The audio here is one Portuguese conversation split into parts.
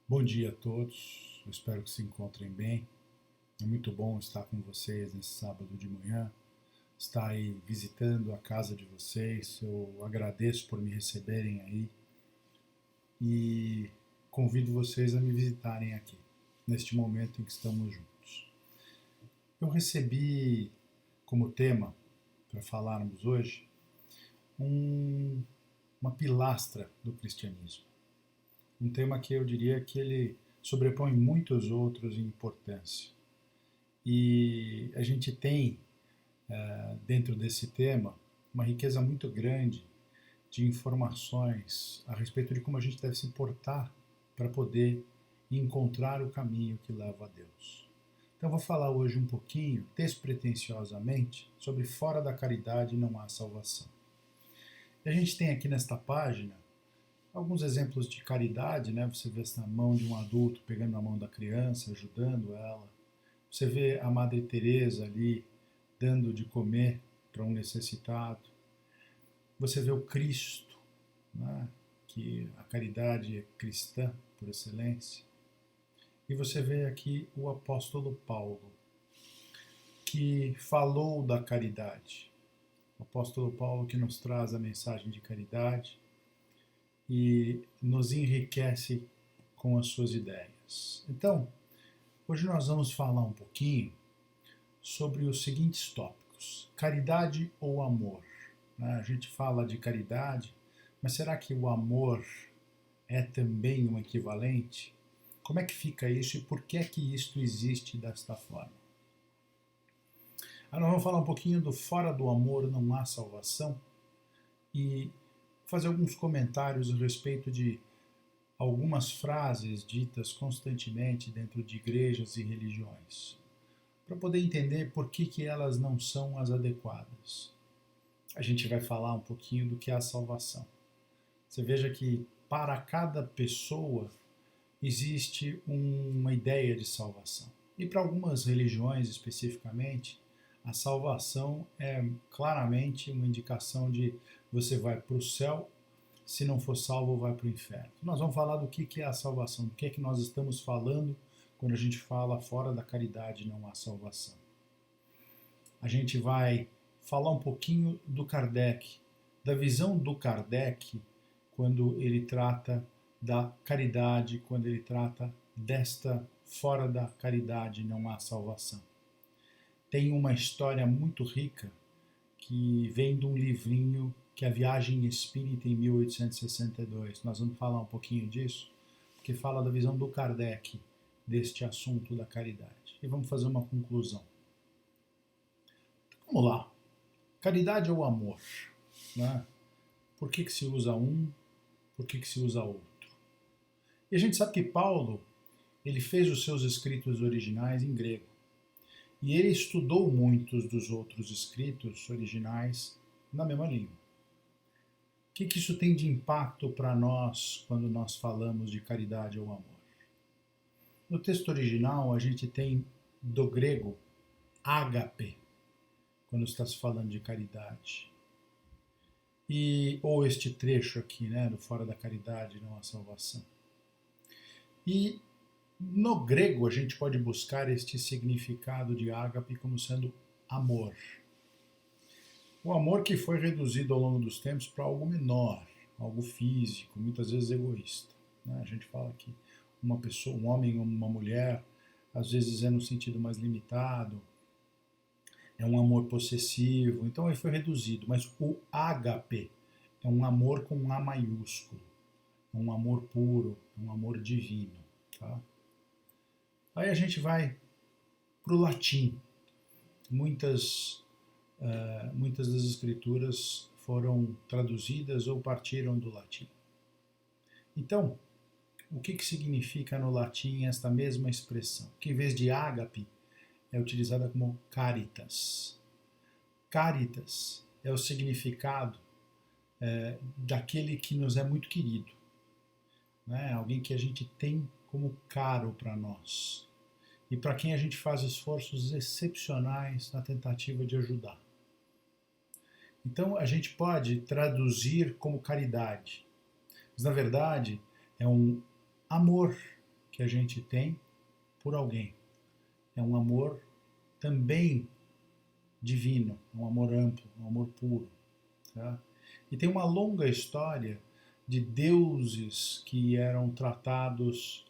Bom dia a todos, eu espero que se encontrem bem. É muito bom estar com vocês nesse sábado de manhã, estar aí visitando a casa de vocês. Eu agradeço por me receberem aí e convido vocês a me visitarem aqui, neste momento em que estamos juntos. Eu recebi como tema para falarmos hoje um- uma pilastra do cristianismo. Um tema que eu diria que ele sobrepõe muitos outros em importância. E a gente tem, dentro desse tema, uma riqueza muito grande de informações a respeito de como a gente deve se portar para poder encontrar o caminho que leva a Deus. Então, eu vou falar hoje um pouquinho, despretensiosamente, sobre fora da caridade não há salvação. E a gente tem aqui nesta página alguns exemplos de caridade, né? Você vê essa mão de um adulto pegando a mão da criança, ajudando ela. Você vê a Madre Teresa ali dando de comer para um necessitado. Você vê o Cristo, né? Que a caridade é cristã por excelência. E você vê aqui o apóstolo Paulo, que falou da caridade. O apóstolo Paulo que nos traz a mensagem de caridade e nos enriquece com as suas ideias. Então, hoje nós vamos falar um pouquinho sobre os seguintes tópicos: caridade ou amor? Né? A gente fala de caridade, mas será que o amor é também um equivalente? Como é que fica isso e por que é que isto existe desta forma? Nós vamos falar um pouquinho do fora do amor não há salvação e fazer alguns comentários a respeito de algumas frases ditas constantemente dentro de igrejas e religiões, para poder entender por que elas não são as adequadas. A gente vai falar um pouquinho do que é a salvação. Você veja que para cada pessoa existe uma ideia de salvação. E para algumas religiões especificamente, a salvação é claramente uma indicação de você vai para o céu, se não for salvo, vai para o inferno. Nós vamos falar do que é a salvação, do que é que nós estamos falando quando a gente fala fora da caridade não há salvação. A gente vai falar um pouquinho do Kardec, da visão do Kardec quando ele trata da caridade, quando ele trata desta fora da caridade não há salvação. Tem uma história muito rica que vem de um livrinho que é a Viagem Espírita em 1862. Nós vamos falar um pouquinho disso, porque fala da visão do Kardec deste assunto da caridade. E vamos fazer uma conclusão. Vamos lá. Caridade ou amor? Né? Por que se usa um? Por que se usa outro? E a gente sabe que Paulo ele fez os seus escritos originais em grego. E ele estudou muitos dos outros escritos originais na mesma língua. O que isso tem de impacto para nós quando nós falamos de caridade ou amor? No texto original, a gente tem do grego ágape, quando está se falando de caridade. Ou este trecho aqui, né, do fora da caridade não há salvação. E no grego a gente pode buscar este significado de ágape como sendo amor. O amor que foi reduzido ao longo dos tempos para algo menor, algo físico, muitas vezes egoísta. Né? A gente fala que uma pessoa, um homem ou uma mulher, às vezes é no sentido mais limitado, é um amor possessivo, então ele foi reduzido. Mas o ágape é um amor com um A maiúsculo, é um amor puro, é um amor divino. Tá? Aí a gente vai para o latim. Muitas das escrituras foram traduzidas ou partiram do latim. Então, o que significa no latim esta mesma expressão? Que em vez de ágape, é utilizada como caritas. Caritas é o significado daquele que nos é muito querido, né? Alguém que a gente tem como caro para nós e para quem a gente faz esforços excepcionais na tentativa de ajudar. Então a gente pode traduzir como caridade, mas na verdade é um amor que a gente tem por alguém. É um amor também divino, um amor amplo, um amor puro. Tá? E tem uma longa história de deuses que eram tratados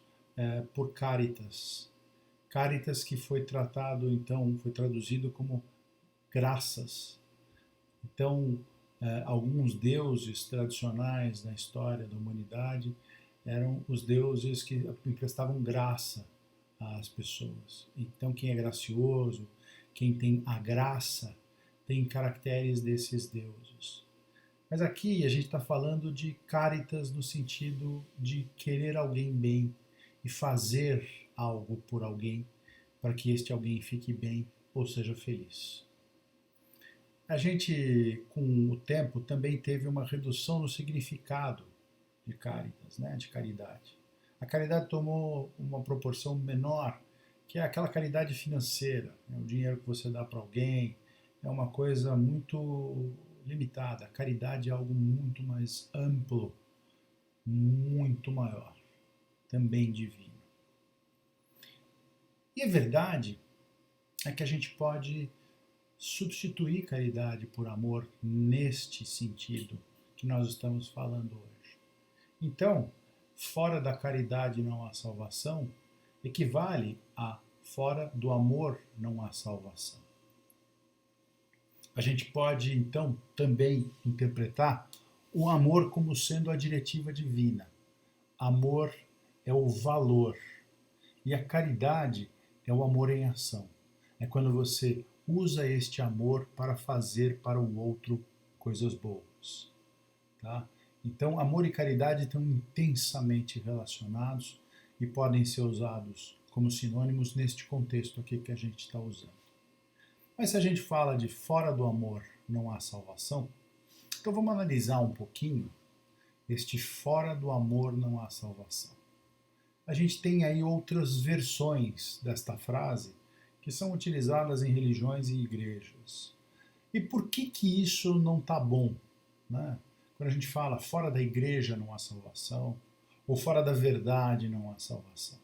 por Caritas. Caritas que foi tratado, então, foi traduzido como graças. Então, alguns deuses tradicionais na história da humanidade eram os deuses que emprestavam graça às pessoas. Então, quem é gracioso, quem tem a graça, tem caracteres desses deuses. Mas aqui a gente está falando de caritas no sentido de querer alguém bem e fazer algo por alguém para que este alguém fique bem ou seja feliz. A gente, com o tempo, também teve uma redução no significado de caritas, né, de caridade. A caridade tomou uma proporção menor, que é aquela caridade financeira, né, o dinheiro que você dá para alguém, é uma coisa muito limitada. A caridade é algo muito mais amplo, muito maior, também divino. E a verdade é que a gente pode substituir caridade por amor neste sentido que nós estamos falando hoje. Então, fora da caridade não há salvação equivale a fora do amor não há salvação. A gente pode, então, também interpretar o amor como sendo a diretiva divina. Amor é o valor e a caridade é o amor em ação. É quando você usa este amor para fazer para o outro coisas boas. Tá? Então, amor e caridade estão intensamente relacionados e podem ser usados como sinônimos neste contexto aqui que a gente está usando. Mas se a gente fala de fora do amor não há salvação, então vamos analisar um pouquinho este fora do amor não há salvação. A gente tem aí outras versões desta frase que são utilizadas em religiões e igrejas. E por que isso não está bom? Né? Quando a gente fala fora da igreja não há salvação, ou fora da verdade não há salvação.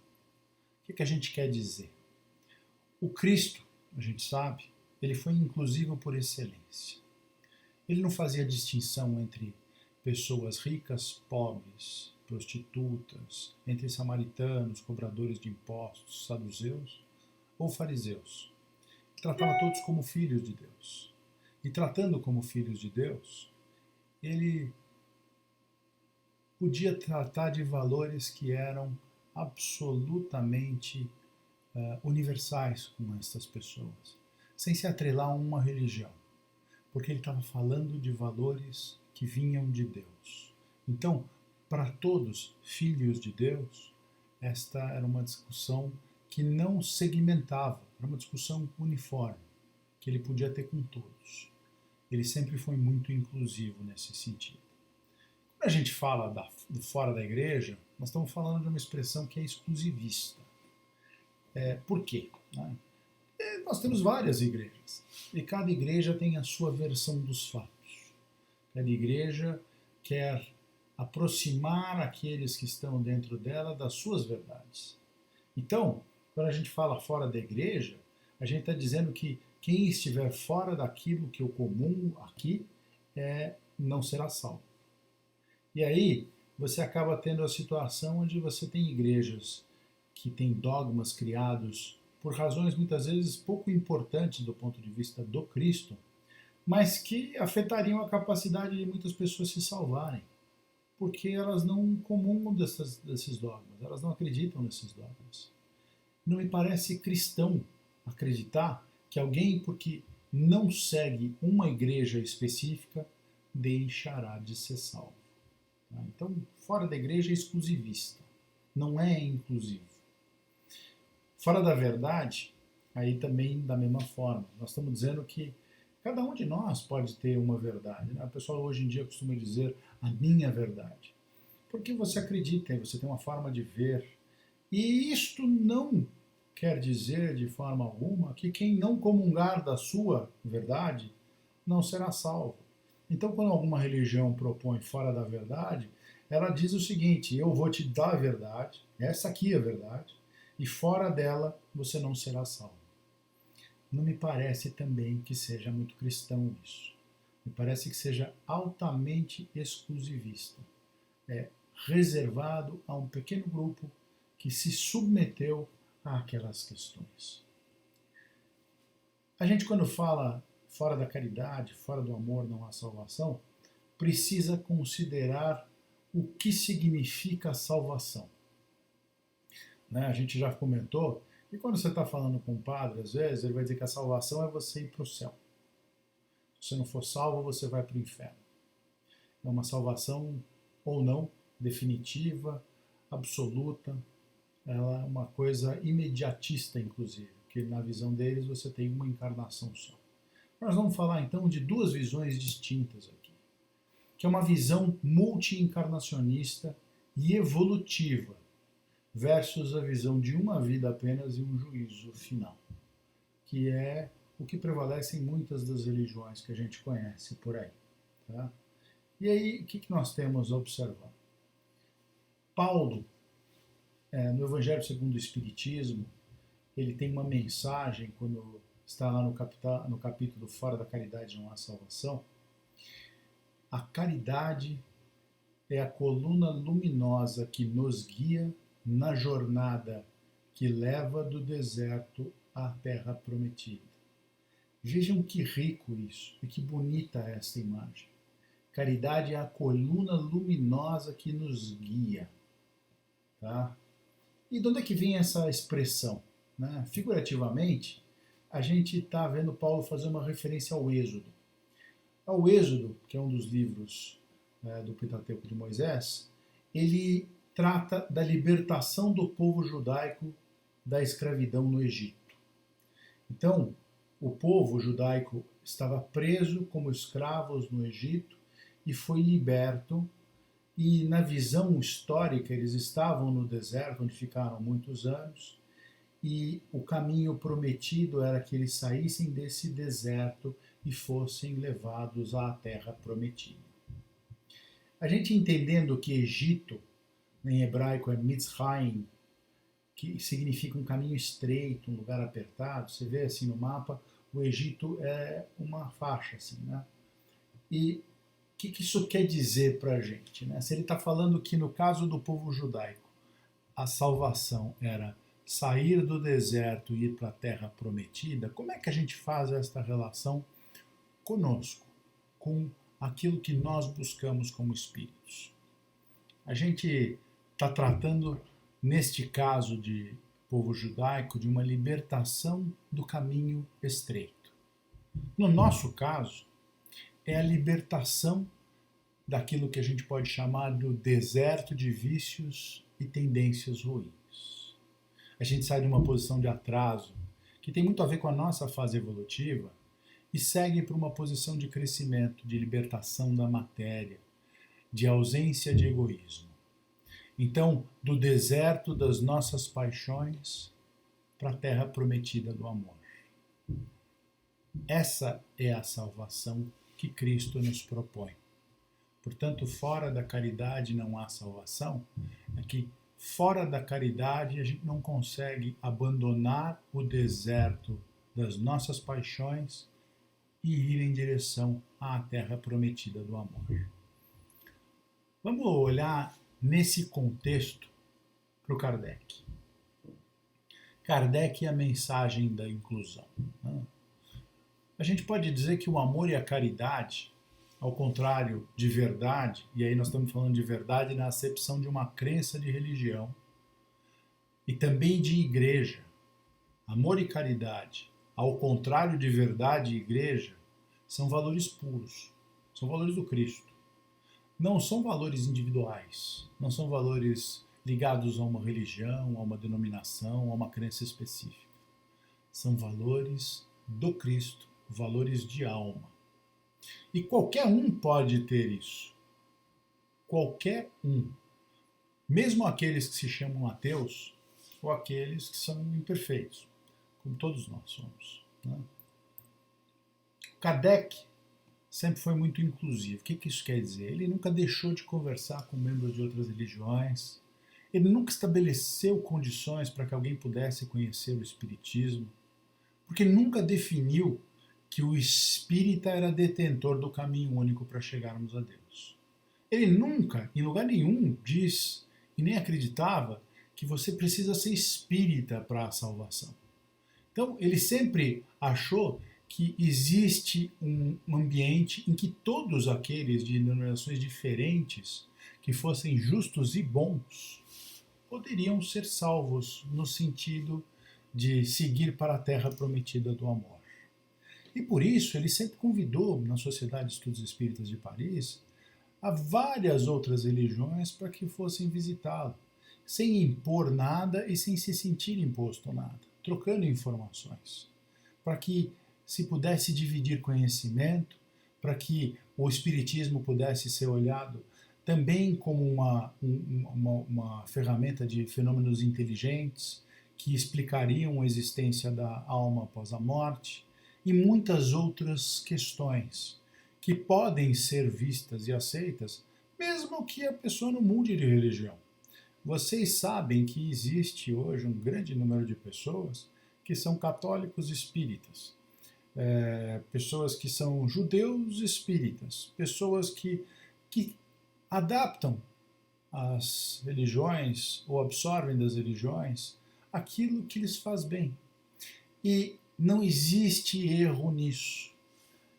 O que a gente quer dizer? O Cristo, a gente sabe, ele foi inclusivo por excelência. Ele não fazia distinção entre pessoas ricas, pobres, prostitutas, entre samaritanos, cobradores de impostos, saduceus ou fariseus. Ele tratava todos como filhos de Deus. E tratando como filhos de Deus, ele podia tratar de valores que eram absolutamente universais com essas pessoas, sem se atrelar a uma religião, porque ele estava falando de valores que vinham de Deus. Então, para todos filhos de Deus, esta era uma discussão que não segmentava, era uma discussão uniforme, que ele podia ter com todos. Ele sempre foi muito inclusivo nesse sentido. Quando a gente fala do fora da igreja, nós estamos falando de uma expressão que é exclusivista. Por quê? Né? Nós temos várias igrejas, e cada igreja tem a sua versão dos fatos. Cada igreja quer aproximar aqueles que estão dentro dela das suas verdades. Então, quando a gente fala fora da igreja, a gente está dizendo que quem estiver fora daquilo que é o comum aqui não será salvo. E aí você acaba tendo a situação onde você tem igrejas que têm dogmas criados por razões muitas vezes pouco importantes do ponto de vista do Cristo, mas que afetariam a capacidade de muitas pessoas se salvarem, porque elas não comungam desses dogmas, elas não acreditam nesses dogmas. Não me parece cristão acreditar que alguém, porque não segue uma igreja específica, deixará de ser salvo. Então, fora da igreja é exclusivista, não é inclusivo. Fora da verdade, aí também da mesma forma. Nós estamos dizendo que cada um de nós pode ter uma verdade. Né? O pessoal hoje em dia costuma dizer a minha verdade. Porque você acredita, você tem uma forma de ver. E isto não quer dizer de forma alguma que quem não comungar da sua verdade não será salvo. Então, quando alguma religião propõe fora da verdade, ela diz o seguinte: eu vou te dar a verdade, essa aqui é a verdade, e fora dela você não será salvo. Não me parece também que seja muito cristão isso. Me parece que seja altamente exclusivista. É reservado a um pequeno grupo que se submeteu àquelas questões. A gente, quando fala fora da caridade, fora do amor, não há salvação, precisa considerar o que significa a salvação. Né? A gente já comentou que quando você está falando com um padre, às vezes, ele vai dizer que a salvação é você ir para o céu. Se você não for salvo, você vai para o inferno. É uma salvação ou não, definitiva, absoluta, ela é uma coisa imediatista, inclusive, que na visão deles você tem uma encarnação só. Nós vamos falar então de duas visões distintas aqui, que é uma visão multi-encarnacionista e evolutiva versus a visão de uma vida apenas e um juízo final, que é o que prevalece em muitas das religiões que a gente conhece por aí. Tá? E aí, o que nós temos a observar? Paulo, no Evangelho segundo o Espiritismo, ele tem uma mensagem, quando está lá no capítulo Fora da Caridade não há salvação. A caridade é a coluna luminosa que nos guia na jornada que leva do deserto à terra prometida. Vejam que rico isso e que bonita esta imagem. Caridade é a coluna luminosa que nos guia. Tá? E de onde é que vem essa expressão? Né? Figurativamente, a gente está vendo Paulo fazer uma referência ao Êxodo. Ao Êxodo, que é um dos livros do Pentateuco de Moisés, ele trata da libertação do povo judaico da escravidão no Egito. Então, o povo judaico estava preso como escravos no Egito e foi liberto. E na visão histórica, eles estavam no deserto, onde ficaram muitos anos, e o caminho prometido era que eles saíssem desse deserto e fossem levados à terra prometida. A gente entendendo que Egito, em hebraico é Mitzrayim, que significa um caminho estreito, um lugar apertado, você vê assim no mapa, o Egito é uma faixa assim, né? E o que isso quer dizer para a gente? Né? Se ele está falando que no caso do povo judaico, a salvação era sair do deserto e ir para a terra prometida, como é que a gente faz esta relação conosco, com aquilo que nós buscamos como espíritos? A gente está tratando, neste caso de povo judaico, de uma libertação do caminho estreito. No nosso caso, é a libertação daquilo que a gente pode chamar do deserto de vícios e tendências ruins. A gente sai de uma posição de atraso, que tem muito a ver com a nossa fase evolutiva, e segue para uma posição de crescimento, de libertação da matéria, de ausência de egoísmo. Então, do deserto das nossas paixões para a terra prometida do amor. Essa é a salvação que Cristo nos propõe. Portanto, fora da caridade não há salvação. É que fora da caridade a gente não consegue abandonar o deserto das nossas paixões e ir em direção à terra prometida do amor. Vamos olhar nesse contexto para o Kardec. Kardec é a mensagem da inclusão. A gente pode dizer que o amor e a caridade, ao contrário de verdade, e aí nós estamos falando de verdade na acepção de uma crença de religião, e também de igreja, amor e caridade, ao contrário de verdade e igreja, são valores puros, são valores do Cristo. Não são valores individuais, não são valores ligados a uma religião, a uma denominação, a uma crença específica. São valores do Cristo, valores de alma. E qualquer um pode ter isso. Qualquer um. Mesmo aqueles que se chamam ateus, ou aqueles que são imperfeitos, como todos nós somos. Né? Kardec sempre foi muito inclusivo. O que isso quer dizer? Ele nunca deixou de conversar com membros de outras religiões, ele nunca estabeleceu condições para que alguém pudesse conhecer o Espiritismo, porque nunca definiu que o espírita era detentor do caminho único para chegarmos a Deus. Ele nunca, em lugar nenhum, diz e nem acreditava que você precisa ser espírita para a salvação. Então, ele sempre achou que existe um ambiente em que todos aqueles de denominações diferentes, que fossem justos e bons, poderiam ser salvos no sentido de seguir para a terra prometida do amor. E por isso ele sempre convidou, na Sociedade de Estudos Espíritas de Paris, a várias outras religiões para que fossem visitá-lo, sem impor nada e sem se sentir imposto nada, trocando informações, para que se pudesse dividir conhecimento, para que o Espiritismo pudesse ser olhado também como uma ferramenta de fenômenos inteligentes que explicariam a existência da alma após a morte e muitas outras questões que podem ser vistas e aceitas, mesmo que a pessoa não mude de religião. Vocês sabem que existe hoje um grande número de pessoas que são católicos espíritas, pessoas que são judeus espíritas, pessoas que adaptam as religiões ou absorvem das religiões aquilo que lhes faz bem. E não existe erro nisso.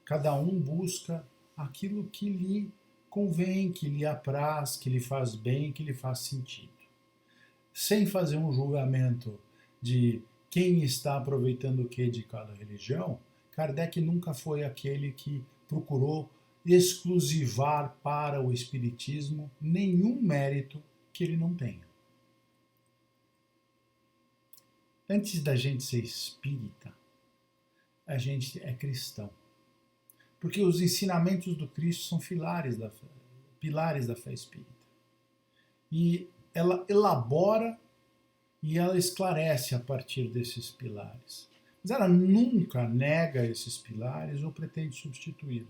Cada um busca aquilo que lhe convém, que lhe apraz, que lhe faz bem, que lhe faz sentido. Sem fazer um julgamento de quem está aproveitando o que de cada religião, Kardec nunca foi aquele que procurou exclusivar para o Espiritismo nenhum mérito que ele não tenha. Antes da gente ser espírita, a gente é cristão. Porque os ensinamentos do Cristo são pilares da fé espírita. E ela elabora e ela esclarece a partir desses pilares. Mas ela nunca nega esses pilares ou pretende substituí-los.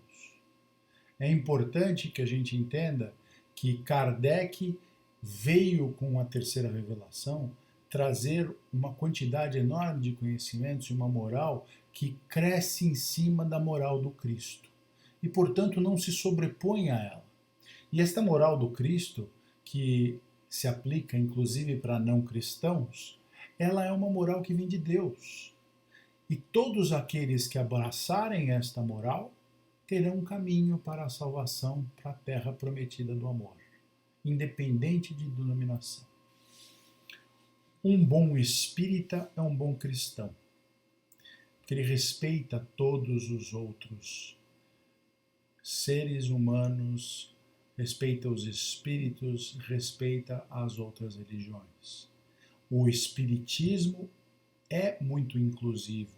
É importante que a gente entenda que Kardec veio com a terceira revelação trazer uma quantidade enorme de conhecimentos e uma moral que cresce em cima da moral do Cristo e, portanto, não se sobrepõe a ela. E esta moral do Cristo, que se aplica inclusive para não cristãos, ela é uma moral que vem de Deus. E todos aqueles que abraçarem esta moral terão um caminho para a salvação, para a terra prometida do amor, independente de denominação. Um bom espírita é um bom cristão, que ele respeita todos os outros seres humanos, respeita os espíritos, respeita as outras religiões. O espiritismo é muito inclusivo.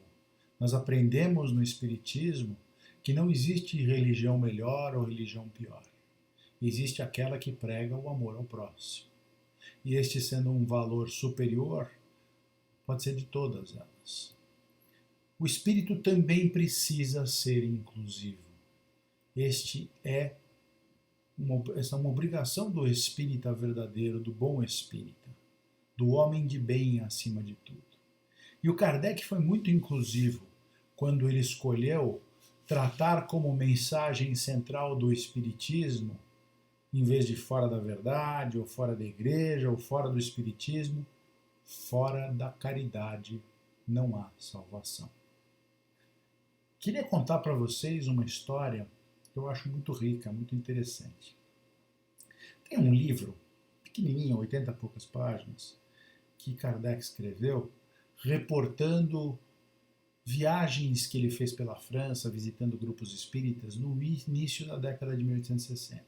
Nós aprendemos no espiritismo que não existe religião melhor ou religião pior. Existe aquela que prega o amor ao próximo. E este sendo um valor superior, pode ser de todas elas. O espírito também precisa ser inclusivo. Essa é uma obrigação do espírita verdadeiro, do bom espírita, do homem de bem acima de tudo. E o Kardec foi muito inclusivo quando ele escolheu tratar como mensagem central do espiritismo, em vez de fora da verdade, ou fora da igreja, ou fora do espiritismo, fora da caridade não há salvação. Queria contar para vocês uma história que eu acho muito rica, muito interessante. Tem um livro, pequenininho, 80 e poucas páginas, que Kardec escreveu, reportando viagens que ele fez pela França, visitando grupos espíritas, no início da década de 1860.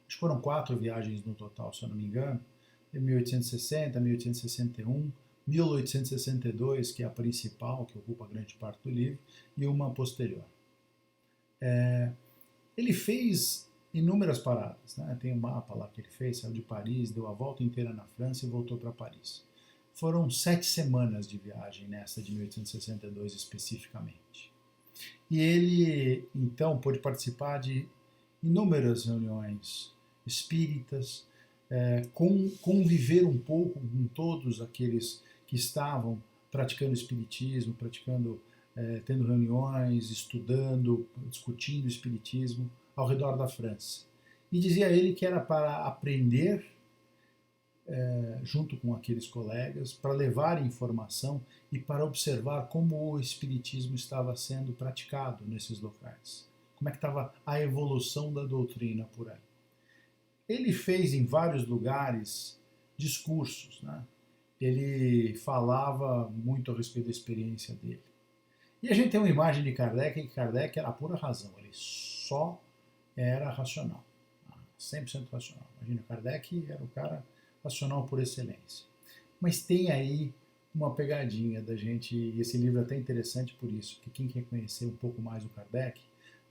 Acho que foram 4 viagens no total, se eu não me engano, de 1860, 1861, 1862, que é a principal, que ocupa grande parte do livro, e uma posterior. Ele fez inúmeras paradas, né? Tem um mapa lá que ele fez, saiu de Paris, deu a volta inteira na França e voltou para Paris. Foram 7 semanas de viagem nessa de 1862 especificamente. E ele, então, pôde participar de inúmeras reuniões espíritas, conviver um pouco com todos aqueles que estavam praticando espiritismo, tendo reuniões, estudando, discutindo espiritismo ao redor da França. E dizia ele que era para aprender junto com aqueles colegas, para levar informação e para observar como o espiritismo estava sendo praticado nesses locais. Como é que estava a evolução da doutrina por aí. Ele fez em vários lugares discursos, né? Ele falava muito a respeito da experiência dele. E a gente tem uma imagem de Kardec, que Kardec era a pura razão, ele só era racional, 100% racional. Imagina, Kardec era o cara racional por excelência. Mas tem aí uma pegadinha da gente, e esse livro é até interessante por isso, que quem quer conhecer um pouco mais o Kardec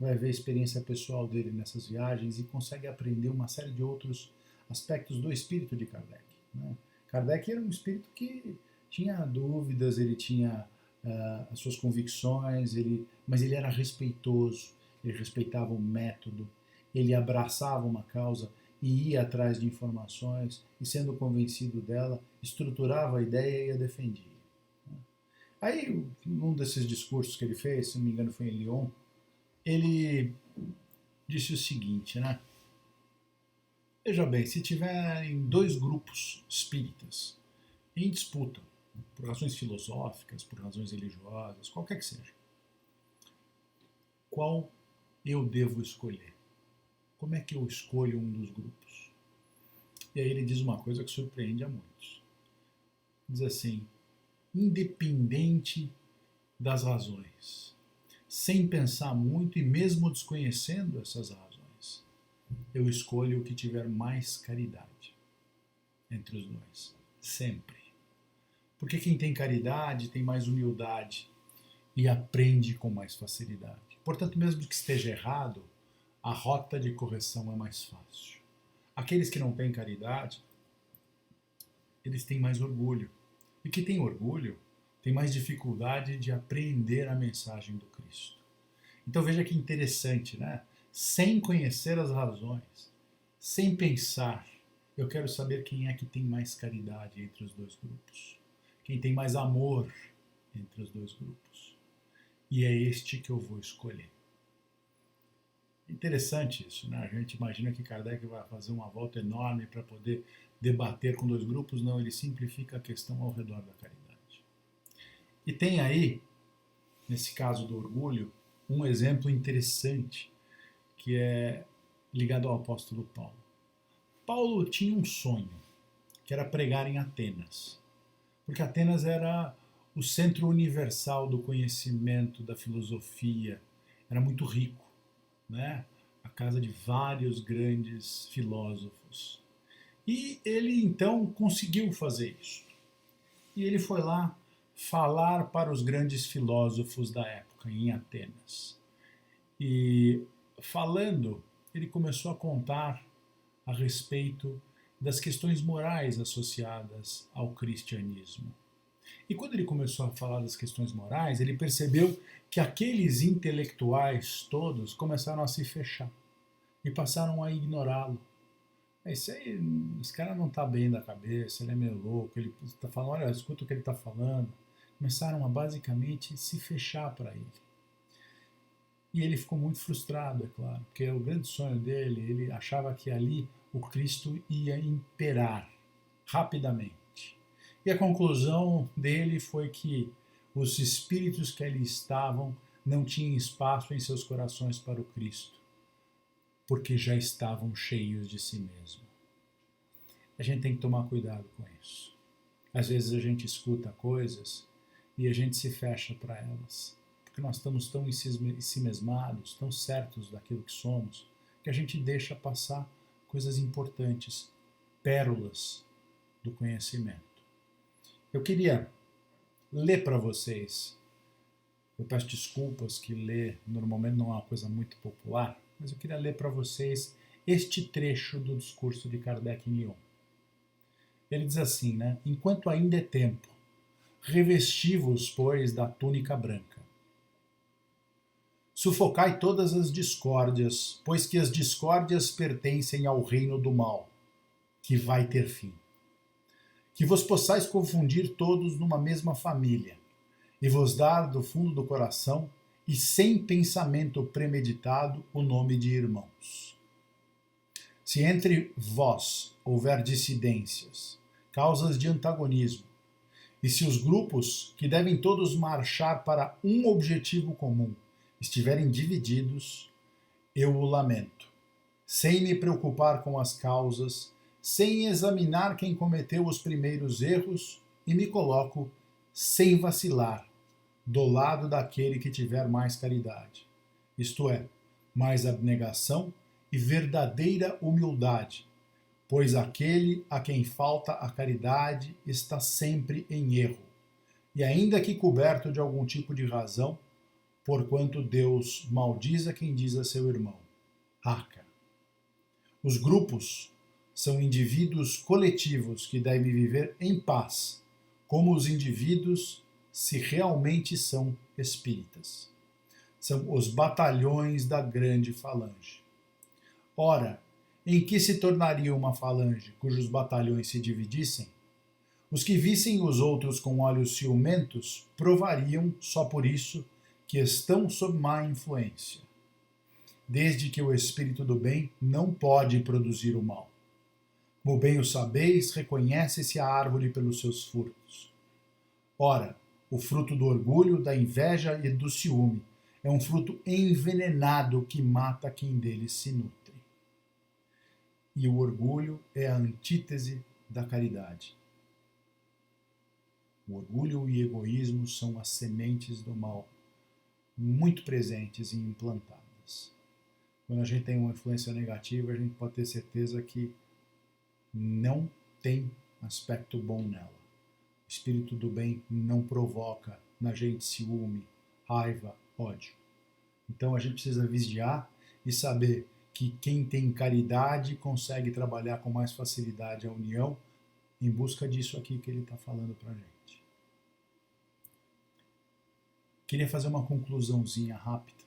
vai ver a experiência pessoal dele nessas viagens e consegue aprender uma série de outros aspectos do espírito de Kardec. Né? Kardec era um espírito que tinha dúvidas, ele tinha as suas convicções, mas ele era respeitoso, ele respeitava o método, ele abraçava uma causa e ia atrás de informações e, sendo convencido dela, estruturava a ideia e a defendia. Aí, num desses discursos que ele fez, se não me engano foi em Lyon, ele disse o seguinte, né? Veja bem, se tiverem dois grupos espíritas em disputa, por razões filosóficas, por razões religiosas, qualquer que seja, qual eu devo escolher? Como é que eu escolho um dos grupos? E aí ele diz uma coisa que surpreende a muitos. Diz assim, independente das razões, sem pensar muito e mesmo desconhecendo essas razões, eu escolho o que tiver mais caridade entre os dois, sempre. Porque quem tem caridade tem mais humildade e aprende com mais facilidade. Portanto, mesmo que esteja errado, a rota de correção é mais fácil. Aqueles que não têm caridade, eles têm mais orgulho. E que tem orgulho tem mais dificuldade de apreender a mensagem do Cristo. Então veja que interessante, né? Sem conhecer as razões, sem pensar, eu quero saber quem é que tem mais caridade entre os dois grupos. Quem tem mais amor entre os dois grupos. E é este que eu vou escolher. Interessante isso, né? A gente imagina que Kardec vai fazer uma volta enorme para poder debater com dois grupos. Não, ele simplifica a questão ao redor da caridade. E tem aí, nesse caso do orgulho, um exemplo interessante que é ligado ao apóstolo Paulo. Paulo tinha um sonho, que era pregar em Atenas. Porque Atenas era o centro universal do conhecimento, da filosofia, era muito rico, né? A casa de vários grandes filósofos. E ele então conseguiu fazer isso. E ele foi lá falar para os grandes filósofos da época, em Atenas. E falando, ele começou a contar a respeito das questões morais associadas ao cristianismo. E quando ele começou a falar das questões morais, ele percebeu que aqueles intelectuais todos começaram a se fechar e passaram a ignorá-lo. Esse cara não está bem da cabeça, ele é meio louco, ele está falando, olha, escuta o que ele está falando. Começaram a basicamente se fechar para ele. E ele ficou muito frustrado, é claro, porque o grande sonho dele, ele achava que ali o Cristo ia imperar rapidamente. E a conclusão dele foi que os espíritos que ali estavam não tinham espaço em seus corações para o Cristo, porque já estavam cheios de si mesmo. A gente tem que tomar cuidado com isso. Às vezes a gente escuta coisas e a gente se fecha para elas, porque nós estamos tão em si mesmados, tão certos daquilo que somos, que a gente deixa passar coisas importantes, pérolas do conhecimento. Eu queria ler para vocês, eu peço desculpas que ler normalmente não é uma coisa muito popular, mas eu queria ler para vocês este trecho do discurso de Kardec em Lyon. Ele diz assim, né? Enquanto ainda é tempo, revesti-vos, pois, da túnica branca. Sufocai todas as discórdias, pois que as discórdias pertencem ao reino do mal, que vai ter fim. Que vos possais confundir todos numa mesma família, e vos dar do fundo do coração, e sem pensamento premeditado, o nome de irmãos. Se entre vós houver dissidências, causas de antagonismo, e se os grupos, que devem todos marchar para um objetivo comum, estiverem divididos, eu o lamento, sem me preocupar com as causas, sem examinar quem cometeu os primeiros erros, e me coloco, sem vacilar, do lado daquele que tiver mais caridade, isto é, mais abnegação e verdadeira humildade, pois aquele a quem falta a caridade está sempre em erro, e ainda que coberto de algum tipo de razão, porquanto Deus maldiz a quem diz a seu irmão, raca. Os grupos são indivíduos coletivos que devem viver em paz, como os indivíduos se realmente são espíritas. São os batalhões da grande falange. Ora, em que se tornaria uma falange cujos batalhões se dividissem? Os que vissem os outros com olhos ciumentos provariam, só por isso, que estão sob má influência, desde que o espírito do bem não pode produzir o mal. Como bem o sabeis, reconhece-se a árvore pelos seus frutos. Ora, o fruto do orgulho, da inveja e do ciúme é um fruto envenenado que mata quem dele se nutre. E o orgulho é a antítese da caridade. O orgulho e o egoísmo são as sementes do mal, muito presentes e implantadas. Quando a gente tem uma influência negativa, a gente pode ter certeza que não tem aspecto bom nela. O espírito do bem não provoca na gente ciúme, raiva, ódio. Então a gente precisa vigiar e saber que quem tem caridade consegue trabalhar com mais facilidade a união em busca disso aqui que ele está falando para a gente. Queria fazer uma conclusãozinha rápida.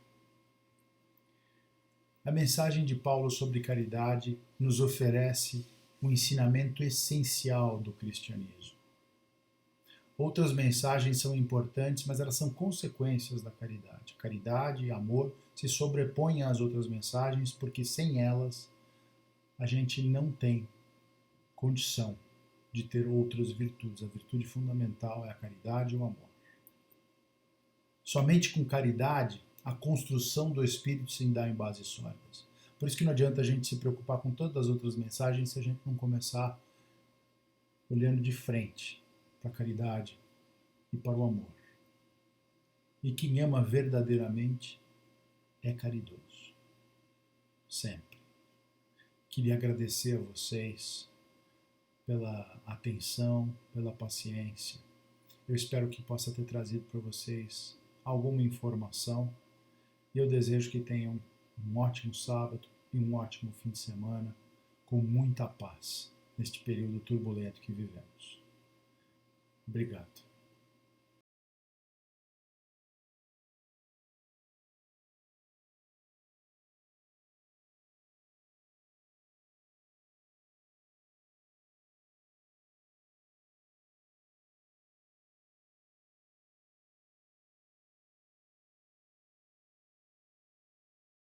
A mensagem de Paulo sobre caridade nos oferece um ensinamento essencial do cristianismo. Outras mensagens são importantes, mas elas são consequências da caridade. Caridade e amor se sobrepõem às outras mensagens, porque sem elas a gente não tem condição de ter outras virtudes. A virtude fundamental é a caridade e o amor. Somente com caridade a construção do espírito se dá em bases sólidas. Por isso que não adianta a gente se preocupar com todas as outras mensagens se a gente não começar olhando de frente para a caridade e para o amor. E quem ama verdadeiramente é caridoso. Sempre. Queria agradecer a vocês pela atenção, pela paciência. Eu espero que possa ter trazido para vocês alguma informação. E eu desejo que tenham um ótimo sábado e um ótimo fim de semana, com muita paz, neste período turbulento que vivemos. Obrigado.